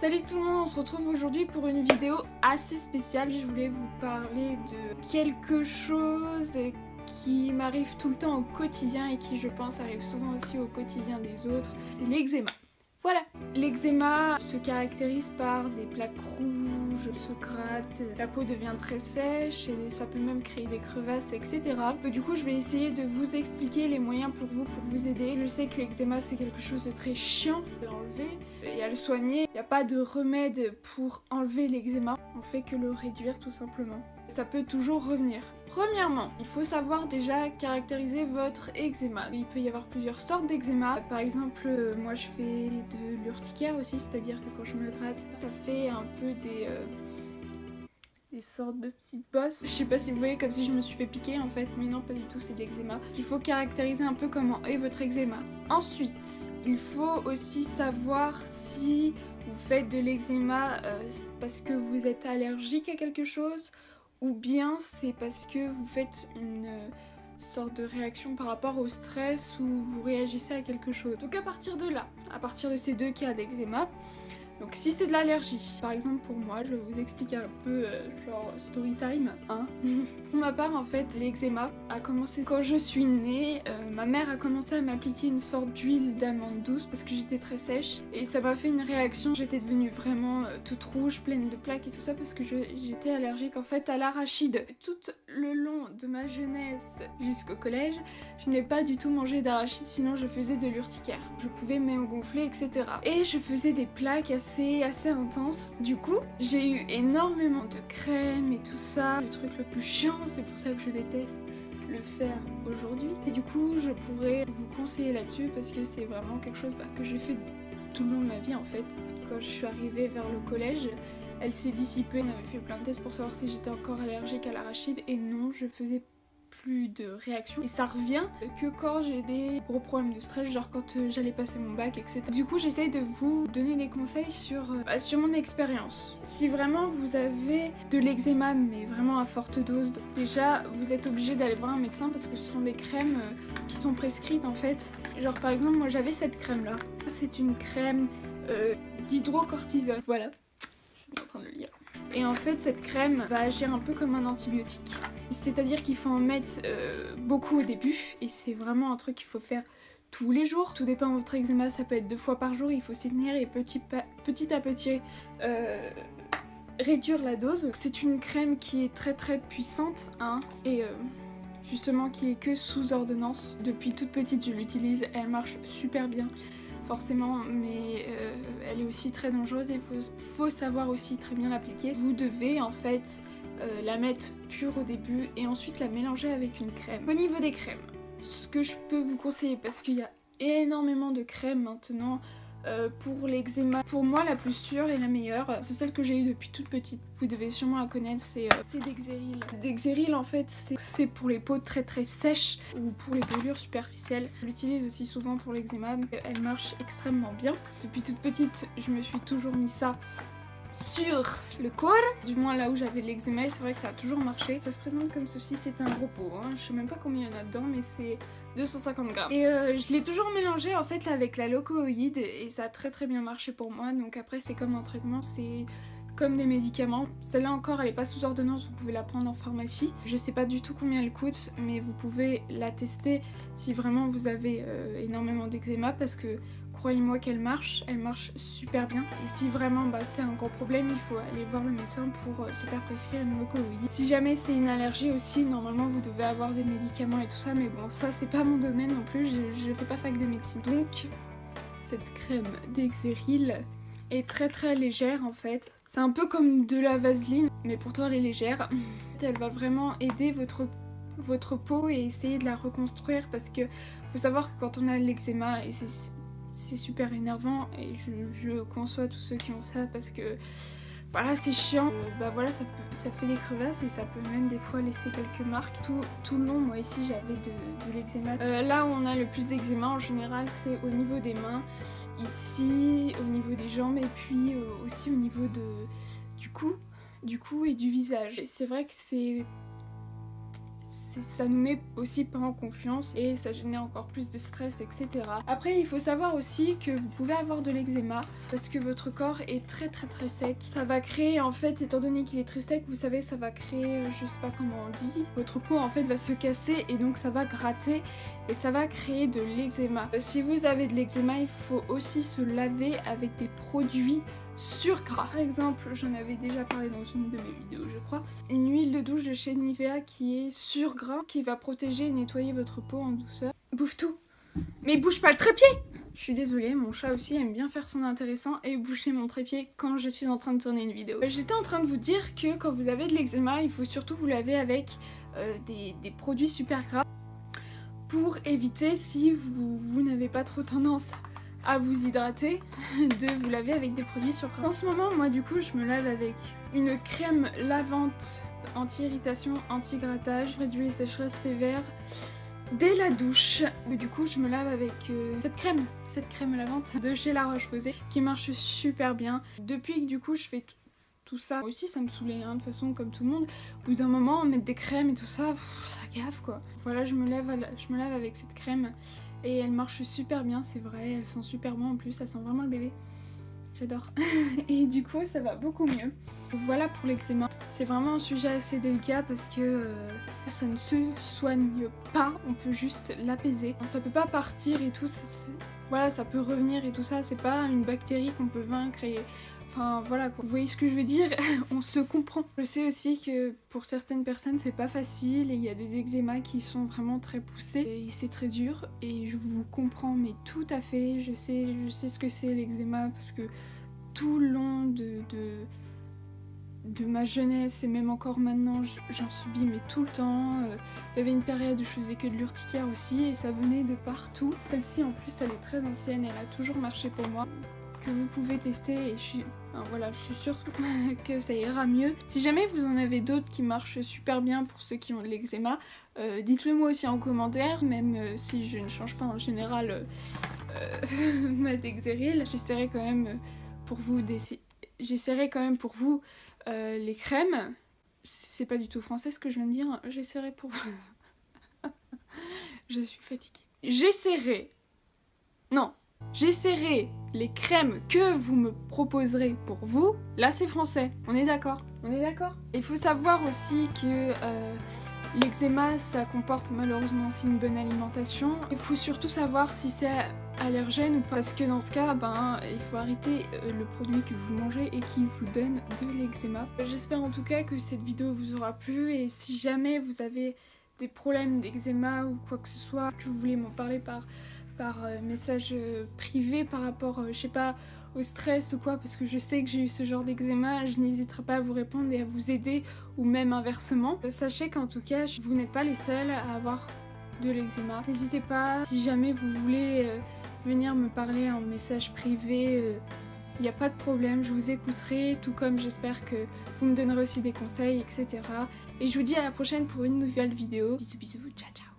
Salut tout le monde, on se retrouve aujourd'hui pour une vidéo assez spéciale. Je voulais vous parler de quelque chose qui m'arrive tout le temps au quotidien et qui je pense arrive souvent aussi au quotidien des autres, c'est l'eczéma. Voilà, l'eczéma se caractérise par des plaques rouges, se gratte, la peau devient très sèche et ça peut même créer des crevasses, etc. Du coup, je vais essayer de vous expliquer les moyens pour vous aider. Je sais que l'eczéma c'est quelque chose de très chiant à enlever et à le soigner. Il n'y a pas de remède pour enlever l'eczéma, on fait que le réduire tout simplement. Ça peut toujours revenir. Premièrement, il faut savoir déjà caractériser votre eczéma. Il peut y avoir plusieurs sortes d'eczéma. Par exemple, moi je fais de l'urticaire aussi, c'est-à-dire que quand je me gratte, ça fait un peu des sortes de petites bosses. Je sais pas si vous voyez, comme si je me suis fait piquer en fait, mais non pas du tout, c'est de l'eczéma. Il faut caractériser un peu comment est votre eczéma. Ensuite, il faut aussi savoir si vous faites de l'eczéma parce que vous êtes allergique à quelque chose, ou bien c'est parce que vous faites une sorte de réaction par rapport au stress ou vous réagissez à quelque chose. Donc à partir de là, à partir de ces deux cas d'eczéma, donc si c'est de l'allergie, par exemple pour moi, je vais vous expliquer un peu genre story time, hein. Pour ma part en fait, l'eczéma a commencé quand je suis née. Ma mère a commencé à m'appliquer une sorte d'huile d'amande douce parce que j'étais très sèche et ça m'a fait une réaction. J'étais devenue vraiment toute rouge, pleine de plaques et tout ça parce que j'étais allergique en fait à l'arachide. Tout le long de ma jeunesse jusqu'au collège, je n'ai pas du tout mangé d'arachide, sinon je faisais de l'urticaire. Je pouvais même gonfler, etc. Et je faisais des plaques assez intenses. Du coup, j'ai eu énormément de crème et tout ça. Le truc le plus chiant, c'est pour ça que je déteste le faire aujourd'hui. Et du coup, je pourrais vous conseiller là-dessus parce que c'est vraiment quelque chose que j'ai fait tout le long de ma vie en fait. Quand je suis arrivée vers le collège, elle s'est dissipée. On avait fait plein de tests pour savoir si j'étais encore allergique à l'arachide et non, je faisais plus de réaction et ça revient que quand j'ai des gros problèmes de stress, genre quand j'allais passer mon bac, etc. Du coup, j'essaye de vous donner des conseils sur mon expérience. Si vraiment vous avez de l'eczéma mais vraiment à forte dose, déjà vous êtes obligé d'aller voir un médecin parce que ce sont des crèmes qui sont prescrites en fait. Genre par exemple, moi j'avais cette crème là. C'est une crème d'hydrocortisone. Voilà, je suis en train de le lire. Et en fait, cette crème va agir un peu comme un antibiotique. C'est-à-dire qu'il faut en mettre beaucoup au début et c'est vraiment un truc qu'il faut faire tous les jours. Tout dépend de votre eczéma, ça peut être 2 fois par jour, il faut s'y tenir et petit à petit réduire la dose. C'est une crème qui est très puissante hein, et justement qui est que sous ordonnance. Depuis toute petite je l'utilise, elle marche super bien. Forcément, mais elle est aussi très dangereuse et il faut savoir aussi très bien l'appliquer. Vous devez en fait la mettre pure au début et ensuite la mélanger avec une crème. Au niveau des crèmes, ce que je peux vous conseiller, parce qu'il y a énormément de crèmes maintenant pour l'eczéma, pour moi la plus sûre et la meilleure, c'est celle que j'ai eue depuis toute petite. Vous devez sûrement la connaître, c'est Dexeryl. Dexeryl en fait c'est pour les peaux très sèches ou pour les brûlures superficielles. Je l'utilise aussi souvent pour l'eczéma, elle marche extrêmement bien. Depuis toute petite je me suis toujours mis ça sur le corps, du moins là où j'avais de l'eczéma, c'est vrai que ça a toujours marché. Ça se présente comme ceci, c'est un gros pot, hein. Je sais même pas combien il y en a dedans mais c'est 250 grammes. Et je l'ai toujours mélangé en fait avec la locoïde et ça a très bien marché pour moi. Donc après c'est comme un traitement, c'est comme des médicaments. Celle-là encore elle est pas sous ordonnance, vous pouvez la prendre en pharmacie. Je sais pas du tout combien elle coûte mais vous pouvez la tester si vraiment vous avez énormément d'eczéma parce que croyez-moi qu'elle marche super bien. Et si vraiment c'est un gros problème, il faut aller voir le médecin pour se faire prescrire une locoïde. Si jamais c'est une allergie aussi, normalement vous devez avoir des médicaments et tout ça, mais bon ça c'est pas mon domaine non plus, je fais pas fac de médecine. Donc cette crème Dexeryl est très légère en fait. C'est un peu comme de la vaseline, mais pourtant elle est légère. Elle va vraiment aider votre peau et essayer de la reconstruire parce que faut savoir que quand on a l'eczéma, et c'est super énervant et je conçois tous ceux qui ont ça parce que voilà c'est chiant. Voilà ça fait des crevasses et ça peut même des fois laisser quelques marques. Tout le long moi ici j'avais de l'eczéma. Là où on a le plus d'eczéma en général c'est au niveau des mains, ici au niveau des jambes et puis aussi au niveau du cou et du visage. C'est vrai que c'est ça nous met aussi pas en confiance et ça génère encore plus de stress, etc. Après, il faut savoir aussi que vous pouvez avoir de l'eczéma parce que votre corps est très sec. Ça va créer, en fait, étant donné qu'il est très sec, vous savez, ça va créer, je sais pas comment on dit, votre peau en fait va se casser et donc ça va gratter et ça va créer de l'eczéma. Si vous avez de l'eczéma, il faut aussi se laver avec des produits sur gras. Par exemple, j'en avais déjà parlé dans une de mes vidéos, je crois, une huile de douche de chez Nivea qui est sur gras, qui va protéger et nettoyer votre peau en douceur. Bouffe tout! Mais bouge pas le trépied! Je suis désolée, mon chat aussi aime bien faire son intéressant et boucher mon trépied quand je suis en train de tourner une vidéo. J'étais en train de vous dire que quand vous avez de l'eczéma, il faut surtout vous laver avec des produits super gras pour éviter, si vous n'avez pas trop tendance à vous hydrater, de vous laver avec des produits sur gras. En ce moment, moi du coup, je me lave avec une crème lavante anti-irritation, anti-grattage, réduit les sécheresses sévères dès la douche. Du coup, je me lave avec cette crème lavante de chez La Roche-Posay qui marche super bien. Depuis que du coup, je fais tout ça, aussi ça me saoulait hein, de façon comme tout le monde. Au bout d'un moment, mettre des crèmes et tout ça, ça gaffe quoi. Voilà, je me lave avec cette crème. Et elle marche super bien, c'est vrai, elles sont super bonnes en plus, ça sent vraiment le bébé. J'adore. Et du coup, ça va beaucoup mieux. Voilà pour l'eczéma. C'est vraiment un sujet assez délicat parce que ça ne se soigne pas, on peut juste l'apaiser. Ça peut pas partir et tout, voilà, ça peut revenir et tout ça, c'est pas une bactérie qu'on peut vaincre et... Enfin voilà quoi. Vous voyez ce que je veux dire? On se comprend. Je sais aussi que pour certaines personnes c'est pas facile et il y a des eczémas qui sont vraiment très poussés et c'est très dur et je vous comprends mais tout à fait. Je sais ce que c'est l'eczéma parce que tout le long de ma jeunesse et même encore maintenant j'en subis mais tout le temps. Il y avait une période où je faisais que de l'urticaire aussi et ça venait de partout. Celle-ci en plus elle est très ancienne, elle a toujours marché pour moi. Que vous pouvez tester et je suis sûre que ça ira mieux. Si jamais vous en avez d'autres qui marchent super bien pour ceux qui ont de l'eczéma, dites-le moi aussi en commentaire, même si je ne change pas en général ma Dexeril, j'essaierai quand même pour vous les crèmes. C'est pas du tout français ce que je viens de dire, j'essaierai pour vous. Je suis fatiguée. J'essaierai les crèmes que vous me proposerez pour vous. Là c'est français, on est d'accord? Il faut savoir aussi que l'eczéma ça comporte malheureusement aussi une bonne alimentation. Il faut surtout savoir si c'est allergène ou pas, parce que dans ce cas il faut arrêter le produit que vous mangez et qui vous donne de l'eczéma. J'espère en tout cas que cette vidéo vous aura plu et si jamais vous avez des problèmes d'eczéma ou quoi que ce soit, que vous voulez m'en parler par message privé par rapport, je sais pas, au stress ou quoi, parce que je sais que j'ai eu ce genre d'eczéma, je n'hésiterai pas à vous répondre et à vous aider, ou même inversement. Sachez qu'en tout cas, vous n'êtes pas les seuls à avoir de l'eczéma. N'hésitez pas, si jamais vous voulez venir me parler en message privé, il n'y a pas de problème, je vous écouterai, tout comme j'espère que vous me donnerez aussi des conseils, etc. Et je vous dis à la prochaine pour une nouvelle vidéo. Bisous bisous, ciao ciao.